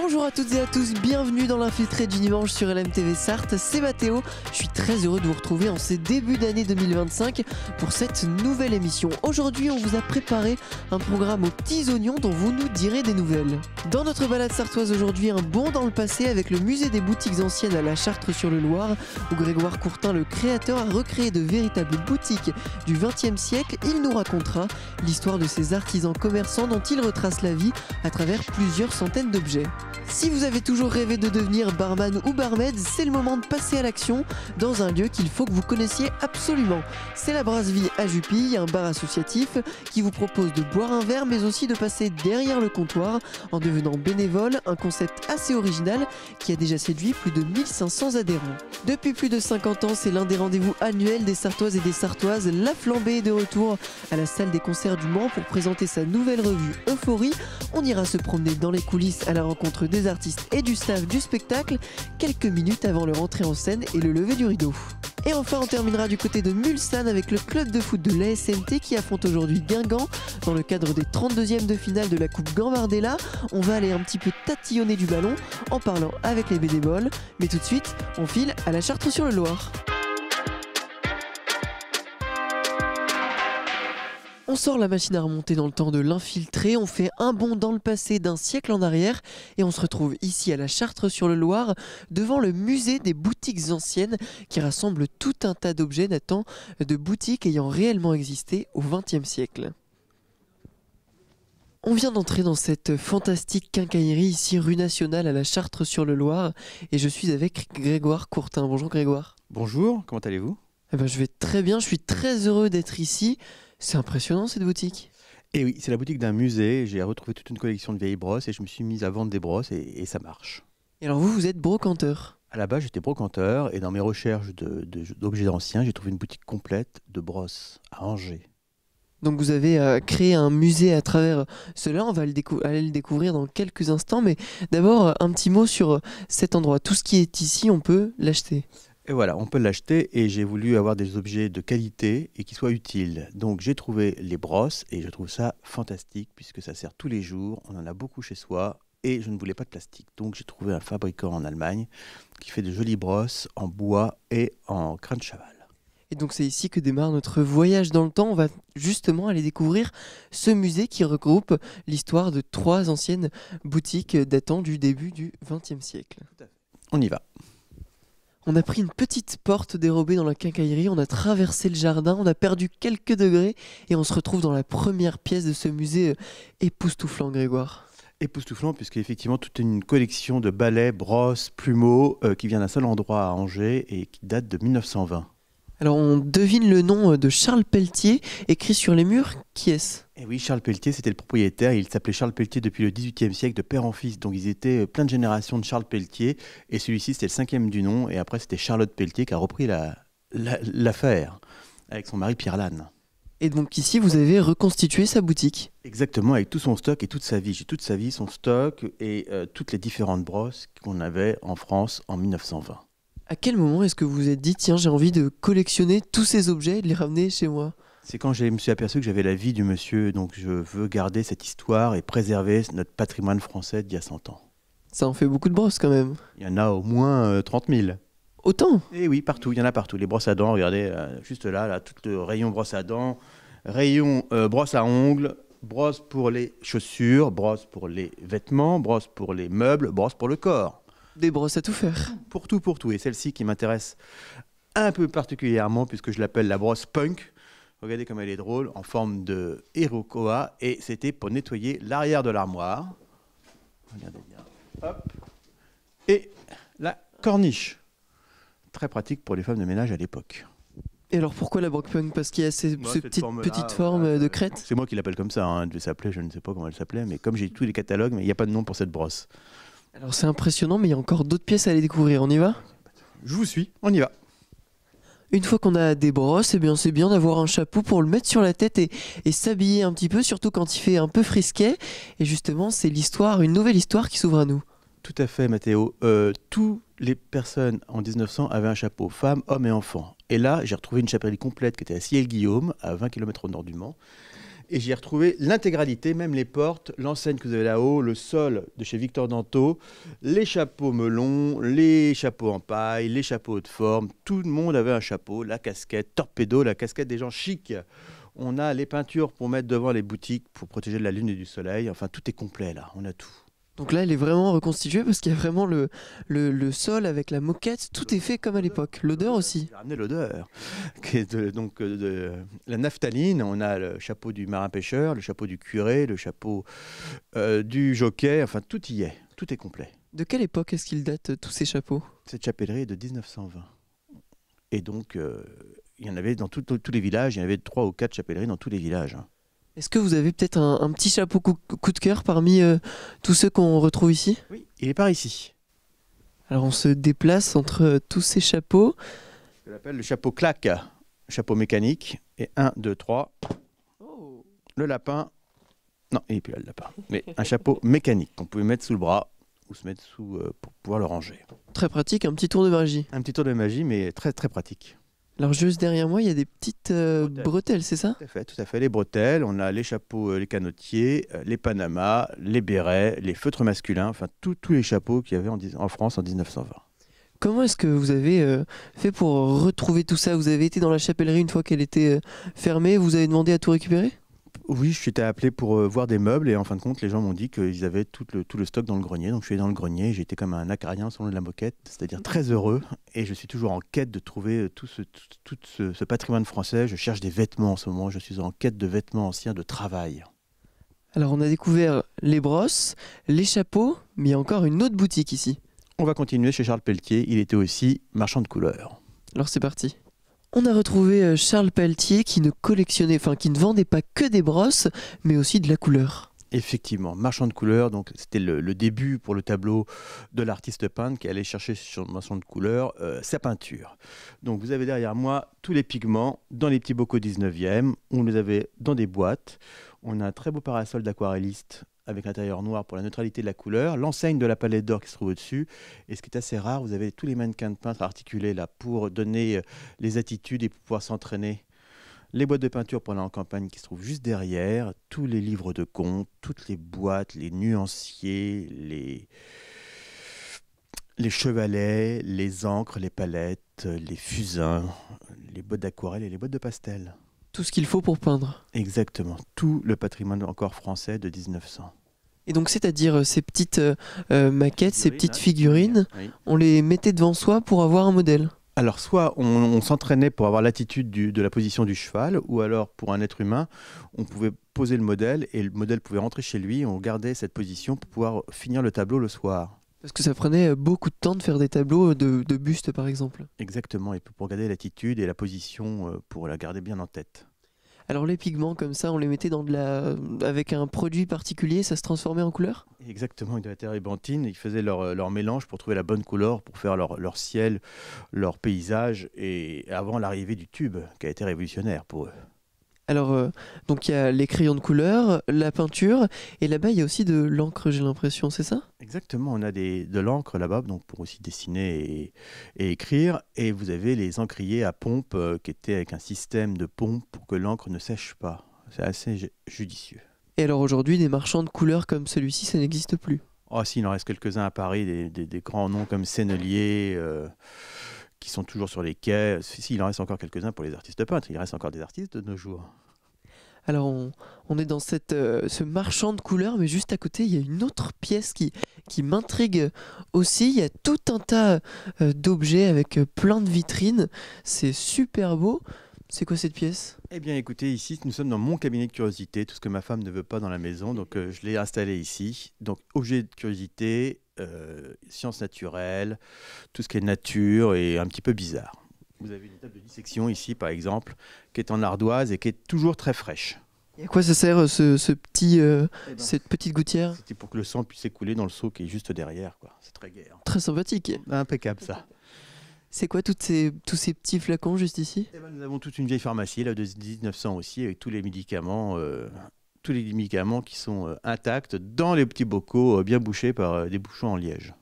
Bonjour à toutes et à tous, bienvenue dans l'infiltré du dimanche sur LMTV Sarthe, c'est Mathéo. Je suis très heureux de vous retrouver en ces débuts d'année 2025 pour cette nouvelle émission. Aujourd'hui, on vous a préparé un programme aux petits oignons dont vous nous direz des nouvelles. Dans notre balade sartoise aujourd'hui, un bond dans le passé avec le musée des boutiques anciennes à la Chartres-sur-le-Loir, où Grégoire Courtin, le créateur, a recréé de véritables boutiques du XXe siècle. Il nous racontera l'histoire de ces artisans commerçants dont il retrace la vie à travers plusieurs centaines d'objets. Si vous avez toujours rêvé de devenir barman ou barmaid, c'est le moment de passer à l'action dans un lieu qu'il faut que vous connaissiez absolument. C'est la Brasserie à Jupille, un bar associatif qui vous propose de boire un verre mais aussi de passer derrière le comptoir en devenant bénévole, un concept assez original qui a déjà séduit plus de 1500 adhérents. Depuis plus de 50 ans, c'est l'un des rendez-vous annuels des Sartoises et des Sartoises. La Flambée est de retour à la salle des concerts du Mans pour présenter sa nouvelle revue Euphorie. On ira se promener dans les coulisses à la rencontre des artistes et du staff du spectacle, quelques minutes avant leur entrée en scène et le lever du rideau. Et enfin, on terminera du côté de Mulsanne avec le club de foot de l'ASMT qui affronte aujourd'hui Guingamp dans le cadre des 32e de finale de la Coupe Gambardella. On va aller un petit peu tatillonner du ballon en parlant avec les bénévoles, mais tout de suite, on file à la Chartres-sur-le-Loir. On sort la machine à remonter dans le temps de l'infiltré, on fait un bond dans le passé d'un siècle en arrière et on se retrouve ici à la Chartres-sur-le-Loir devant le musée des boutiques anciennes qui rassemble tout un tas d'objets datant de boutiques ayant réellement existé au XXe siècle. On vient d'entrer dans cette fantastique quincaillerie ici rue Nationale à la Chartres-sur-le-Loir et je suis avec Grégoire Courtin. Bonjour Grégoire. Bonjour, comment allez-vous ? Je vais très bien, je suis très heureux d'être ici. C'est impressionnant cette boutique. Et oui, c'est la boutique d'un musée. J'ai retrouvé toute une collection de vieilles brosses et je me suis mis à vendre des brosses et ça marche. Et alors vous êtes brocanteur. À la base, j'étais brocanteur et dans mes recherches d'objets anciens, j'ai trouvé une boutique complète de brosses à Angers. Donc vous avez créé un musée à travers cela, on va aller le découvrir dans quelques instants. Mais d'abord, un petit mot sur cet endroit. Tout ce qui est ici, on peut l'acheter. Et voilà, on peut l'acheter et j'ai voulu avoir des objets de qualité et qui soient utiles. Donc j'ai trouvé les brosses et je trouve ça fantastique puisque ça sert tous les jours, on en a beaucoup chez soi et je ne voulais pas de plastique. Donc j'ai trouvé un fabricant en Allemagne qui fait de jolies brosses en bois et en crin de cheval. Et donc c'est ici que démarre notre voyage dans le temps. On va justement aller découvrir ce musée qui regroupe l'histoire de 3 anciennes boutiques datant du début du XXe siècle. Tout à fait. On y va. On a pris une petite porte dérobée dans la quincaillerie, on a traversé le jardin, on a perdu quelques degrés et on se retrouve dans la première pièce de ce musée époustouflant, Grégoire. Époustouflant puisque effectivement toute une collection de balais, brosses, plumeaux qui vient d'un seul endroit à Angers et qui date de 1920. Alors on devine le nom de Charles Pelletier, écrit sur les murs, qui est-ce ? Et oui, Charles Pelletier, c'était le propriétaire. Il s'appelait Charles Pelletier depuis le XVIIIe siècle, de père en fils. Donc ils étaient plein de générations de Charles Pelletier. Et celui-ci, c'était le 5e du nom. Et après, c'était Charlotte Pelletier qui a repris l'affaire avec son mari Pierre Lanne. Et donc ici, vous avez reconstitué sa boutique. Exactement, avec tout son stock et toute sa vie. J'ai toute sa vie, son stock et toutes les différentes brosses qu'on avait en France en 1920. À quel moment est-ce que vous vous êtes dit, tiens, j'ai envie de collectionner tous ces objets et de les ramener chez moi ? C'est quand je me suis aperçu que j'avais la vie du monsieur, donc je veux garder cette histoire et préserver notre patrimoine français d'il y a 100 ans. Ça en fait beaucoup de brosses quand même. Il y en a au moins 30 000. Autant ? Et oui, partout, il y en a partout. Les brosses à dents, regardez, juste là, tout le rayon brosse à dents, rayon brosse à ongles, brosse pour les chaussures, brosse pour les vêtements, brosse pour les meubles, brosse pour le corps. Des brosses à tout faire. Pour tout, pour tout. Et celle-ci qui m'intéresse un peu particulièrement puisque je l'appelle la brosse punk. Regardez comme elle est drôle, en forme de Iroquois. Et c'était pour nettoyer l'arrière de l'armoire. Regardez bien. Hop. Et la corniche. Très pratique pour les femmes de ménage à l'époque. Et alors pourquoi la broc punk ? Parce qu'il y a ces petites formes voilà, de crête. C'est moi qui l'appelle comme ça. Elle devait s'appeler, je ne sais pas comment elle s'appelait. Mais comme j'ai tous les catalogues, mais il n'y a pas de nom pour cette brosse. Alors c'est impressionnant, mais il y a encore d'autres pièces à aller découvrir. On y va ? Je vous suis, on y va. Une fois qu'on a des brosses, eh bien c'est bien d'avoir un chapeau pour le mettre sur la tête et s'habiller un petit peu, surtout quand il fait un peu frisquet. Et justement, c'est l'histoire, une nouvelle histoire qui s'ouvre à nous. Tout à fait, Mathéo. Toutes les personnes en 1900 avaient un chapeau, femmes, hommes et enfants. Et là, j'ai retrouvé une chapellerie complète qui était à Ciel-Guillaume, à 20 km au nord du Mans. Et j'y ai retrouvé l'intégralité, même les portes, l'enseigne que vous avez là-haut, le sol de chez Victor Danto, les chapeaux melons, les chapeaux en paille, les chapeaux de forme. Tout le monde avait un chapeau, la casquette torpedo, la casquette des gens chics. On a les peintures pour mettre devant les boutiques pour protéger de la lune et du soleil. Enfin, tout est complet là, on a tout. Donc là, elle est vraiment reconstituée parce qu'il y a vraiment le sol avec la moquette. Tout est fait comme à l'époque. L'odeur aussi. J'ai ramené l'odeur, qui est de la naphtaline. On a le chapeau du marin-pêcheur, le chapeau du curé, le chapeau du jockey. Enfin, tout y est. Tout est complet. De quelle époque est-ce qu'ils datent tous ces chapeaux? Cette chapellerie est de 1920. Et donc, il y en avait dans tous les villages. Il y en avait 3 ou 4 chapelleries dans tous les villages. Est-ce que vous avez peut-être un petit chapeau coup de cœur parmi tous ceux qu'on retrouve ici? Oui, il est par ici. Alors on se déplace entre tous ces chapeaux. Je l'appelle le chapeau claque, chapeau mécanique. Et 1, 2, 3. Oh. Le lapin. Non, il n'est plus là le lapin. Mais un chapeau mécanique qu'on pouvait mettre sous le bras ou se mettre sous pour pouvoir le ranger. Très pratique, un petit tour de magie. Un petit tour de magie, mais très très pratique. Alors juste derrière moi, il y a des petites bretelles, c'est ça? Tout à fait. Les bretelles, on a les chapeaux, les canotiers, les panamas, les bérets, les feutres masculins, enfin tous les chapeaux qu'il y avait en France en 1920. Comment est-ce que vous avez fait pour retrouver tout ça? Vous avez été dans la chapellerie une fois qu'elle était fermée, vous avez demandé à tout récupérer? Oui, je suis été appelé pour voir des meubles et en fin de compte, les gens m'ont dit qu'ils avaient tout le stock dans le grenier. Donc je suis allé dans le grenier et j'ai été comme un acarien selon de la moquette, c'est-à-dire très heureux. Et je suis toujours en quête de trouver tout ce patrimoine français. Je cherche des vêtements en ce moment. Je suis en quête de vêtements anciens de travail. Alors on a découvert les brosses, les chapeaux, mais il y a encore une autre boutique ici. On va continuer chez Charles Pelletier. Il était aussi marchand de couleurs. Alors c'est parti. On a retrouvé Charles Pelletier qui ne collectionnait, enfin qui ne vendait pas que des brosses, mais aussi de la couleur. Effectivement, marchand de couleurs, donc c'était le début pour le tableau de l'artiste peintre qui allait chercher sur le marchand de couleurs sa peinture. Donc vous avez derrière moi tous les pigments dans les petits bocaux 19e, on les avait dans des boîtes. On a un très beau parasol d'aquarelliste avec l'intérieur noir pour la neutralité de la couleur, l'enseigne de la palette d'or qui se trouve au-dessus, et ce qui est assez rare, vous avez tous les mannequins de peintres articulés là pour donner les attitudes et pour pouvoir s'entraîner. Les boîtes de peinture pour aller en campagne qui se trouvent juste derrière, tous les livres de comptes, toutes les boîtes, les nuanciers, les chevalets, les encres, les palettes, les fusains, les boîtes d'aquarelle et les boîtes de pastel. Tout ce qu'il faut pour peindre. Exactement, tout le patrimoine encore français de 1900. Et donc c'est-à-dire ces petites maquettes, ces petites figurines, oui. On les mettait devant soi pour avoir un modèle. Alors, soit on s'entraînait pour avoir l'attitude de la position du cheval, ou alors pour un être humain, on pouvait poser le modèle et le modèle pouvait rentrer chez lui et on gardait cette position pour pouvoir finir le tableau le soir. Parce que ça prenait beaucoup de temps de faire des tableaux de bustes par exemple. Exactement, et pour garder l'attitude et la position pour la garder bien en tête. Alors les pigments comme ça, on les mettait avec un produit particulier, ça se transformait en couleur? Exactement, de la térébenthine, ils faisaient leur mélange pour trouver la bonne couleur, pour faire leur ciel, leur paysage, et avant l'arrivée du tube, qui a été révolutionnaire pour eux. Alors, donc il y a les crayons de couleur, la peinture, et là-bas il y a aussi de l'encre, j'ai l'impression, c'est ça? Exactement, on a de l'encre là-bas, donc pour aussi dessiner et écrire, et vous avez les encriers à pompe qui étaient avec un système de pompe pour que l'encre ne sèche pas. C'est assez judicieux. Et alors aujourd'hui, des marchands de couleurs comme celui-ci, ça n'existe plus. Oh si, il en reste quelques-uns à Paris, des grands noms comme Sennelier, qui sont toujours sur les quais. Si, il en reste encore quelques-uns pour les artistes peintres. Il reste encore des artistes de nos jours. Alors on est dans ce marchand de couleurs, mais juste à côté, il y a une autre pièce qui m'intrigue aussi. Il y a tout un tas d'objets avec plein de vitrines. C'est super beau. C'est quoi cette pièce? Eh bien écoutez, ici nous sommes dans mon cabinet de curiosité, tout ce que ma femme ne veut pas dans la maison, donc je l'ai installé ici. Donc objet de curiosité, sciences naturelles, tout ce qui est nature et un petit peu bizarre. Vous avez une table de dissection ici par exemple, qui est en ardoise et qui est toujours très fraîche. Et à quoi ça sert cette petite gouttière? C'était pour que le sang puisse s'écouler dans le seau qui est juste derrière, quoi. C'est très gai. Très sympathique. Impeccable ça. C'est quoi tous ces petits flacons juste ici? Nous avons toute une vieille pharmacie là, de 1900 aussi, avec tous les médicaments qui sont intacts dans les petits bocaux bien bouchés par des bouchons en liège.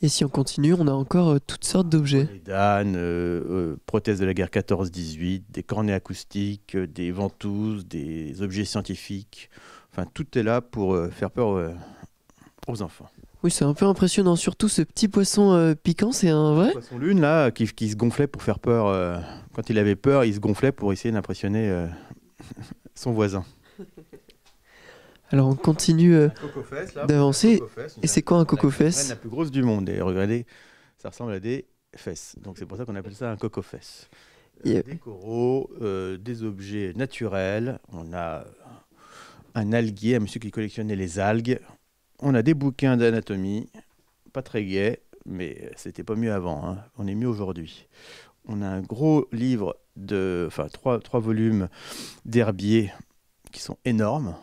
Et si on continue, on a encore toutes sortes d'objets. Des danes, prothèses de la guerre 14-18, des cornets acoustiques, des ventouses, des objets scientifiques. Enfin, tout est là pour faire peur aux enfants. Oui, c'est un peu impressionnant, surtout ce petit poisson piquant, c'est un vrai? Le poisson lune, là, qui se gonflait pour faire peur. Quand il avait peur, il se gonflait pour essayer d'impressionner son voisin. Alors on continue d'avancer. Et c'est quoi un La coco-fesse? la plus grosse du monde. Et regardez, ça ressemble à des fesses. Donc c'est pour ça qu'on appelle ça un coco-fesse. Et- Des coraux, des objets naturels. On a un alguier, un monsieur qui collectionnait les algues. On a des bouquins d'anatomie, pas très gais, mais c'était pas mieux avant. Hein. On est mieux aujourd'hui. On a un gros livre enfin trois volumes d'herbier qui sont énormes.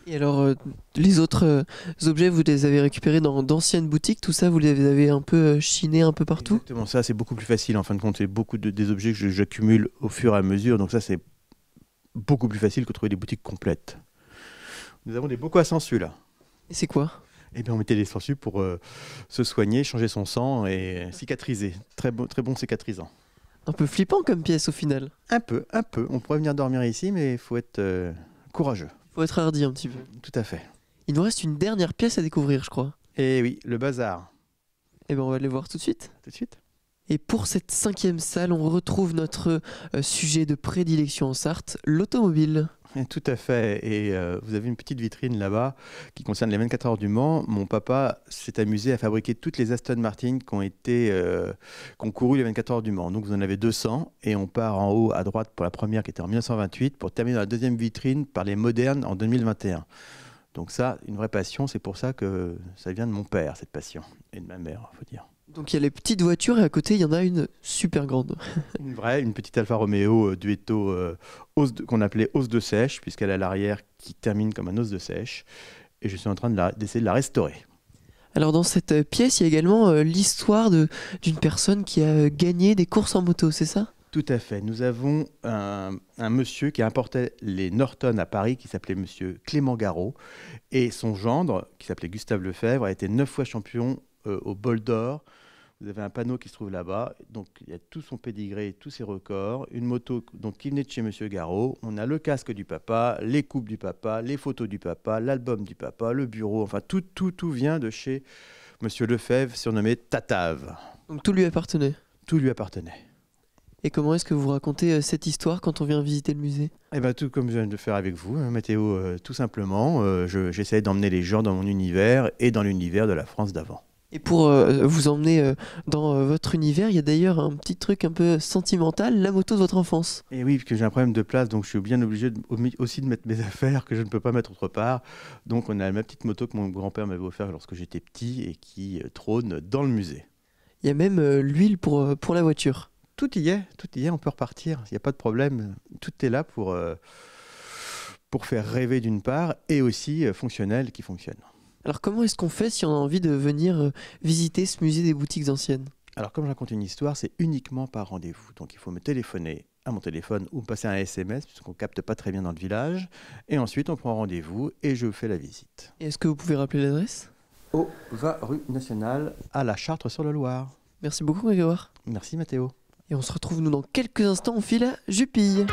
Et alors, les autres objets, vous les avez récupérés dans d'anciennes boutiques, tout ça, vous les avez un peu chinés un peu partout? Exactement, ça c'est beaucoup plus facile en fin de compte. C'est beaucoup des objets que j'accumule au fur et à mesure. Donc ça c'est beaucoup plus facile que de trouver des boutiques complètes. Nous avons des bocaux à sangsues là. Et c'est quoi? Eh bien on mettait des sangsues pour se soigner, changer son sang et cicatriser. Très bon cicatrisant. Un peu flippant comme pièce au final. Un peu. On pourrait venir dormir ici, mais il faut être courageux. Faut être hardi un petit peu. Tout à fait. Il nous reste une dernière pièce à découvrir, je crois. Et oui, le bazar. Eh bien, on va aller voir tout de suite. Tout de suite. Et pour cette 5e salle, on retrouve notre sujet de prédilection en Sarthe, l'automobile. Tout à fait. Et vous avez une petite vitrine là-bas qui concerne les 24 heures du Mans. Mon papa s'est amusé à fabriquer toutes les Aston Martin qui ont couru les 24 heures du Mans. Donc vous en avez 200 et on part en haut à droite pour la première qui était en 1928 pour terminer dans la deuxième vitrine par les modernes en 2021. Donc ça, une vraie passion. C'est pour ça que ça vient de mon père, cette passion, et de ma mère, il faut dire. Donc il y a les petites voitures et à côté, il y en a une super grande. Une petite Alfa Romeo Duetto qu'on appelait os de sèche, puisqu'elle a l'arrière qui termine comme un os de sèche. Et je suis en train d'essayer de la restaurer. Alors dans cette pièce, il y a également l'histoire d'une personne qui a gagné des courses en moto, c'est ça? Tout à fait. Nous avons un monsieur qui importait les Norton à Paris, qui s'appelait monsieur Clément Garot. Et son gendre, qui s'appelait Gustave Lefebvre, a été 9 fois champion au bol d'or. Vous avez un panneau qui se trouve là-bas, donc il y a tout son pédigré, tous ses records, une moto donc, qui venait de chez Monsieur Garot, on a le casque du papa, les coupes du papa, les photos du papa, l'album du papa, le bureau, enfin tout vient de chez Monsieur Lefebvre, surnommé Tatave. Donc tout lui appartenait. Tout lui appartenait. Et comment est-ce que vous racontez cette histoire quand on vient visiter le musée? Eh ben, tout comme je viens de faire avec vous, hein, Mathéo, tout simplement, j'essaie d'emmener les gens dans mon univers et dans l'univers de la France d'avant. Et pour vous emmener dans votre univers, il y a d'ailleurs un petit truc un peu sentimental, la moto de votre enfance. Et oui, parce que j'ai un problème de place, donc je suis bien obligé aussi de mettre mes affaires que je ne peux pas mettre autre part. Donc on a ma petite moto que mon grand-père m'avait offert lorsque j'étais petit et qui trône dans le musée. Il y a même l'huile pour la voiture. Tout y est, on peut repartir, il n'y a pas de problème. Tout est là pour faire rêver d'une part et aussi fonctionnel qui fonctionne. Alors comment est-ce qu'on fait si on a envie de venir visiter ce musée des boutiques anciennes? Alors comme je raconte une histoire, c'est uniquement par rendez-vous. Donc il faut me téléphoner à mon téléphone ou me passer un SMS puisqu'on ne capte pas très bien dans le village. Et ensuite on prend rendez-vous et je fais la visite. Et est-ce que vous pouvez rappeler l'adresse? Au 20 rue Nationale à la Chartre-sur-le-Loir. Merci beaucoup Grégoire. Merci Mathéo. Et on se retrouve nous dans quelques instants, on file à Jupille.